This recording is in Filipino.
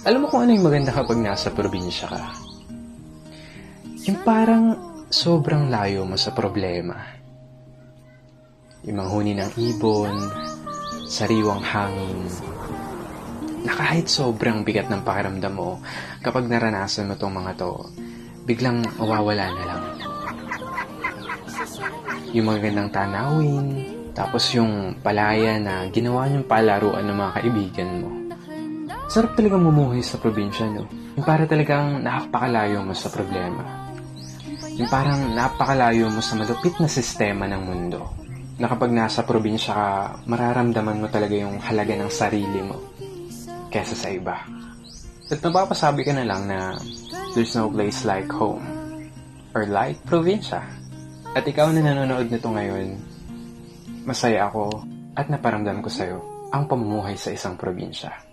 Alam mo kung ano yung maganda kapag nasa probinsya ka? Yung parang sobrang layo mo sa problema. Yung manghuni ng ibon, sariwang hangin, na kahit sobrang bigat ng pakiramdam mo, kapag naranasan mo tong mga to, biglang mawawala na lang. Yung magandang tanawin, tapos yung palaya na ginawa niyong palaruan ng mga kaibigan mo. Sarap talagang mumuhay sa probinsya, no? Yung para talagang napakalayo mo sa problema. Yung parang napakalayo mo sa malupit na sistema ng mundo. Na kapag nasa probinsya ka, mararamdaman mo talaga yung halaga ng sarili mo kesa sa iba. At napapasabi ka na lang na there's no place like home or like probinsya. At ikaw na nanonood nito ngayon, masaya ako at naparamdam ko sa'yo ang pamumuhay sa isang probinsya.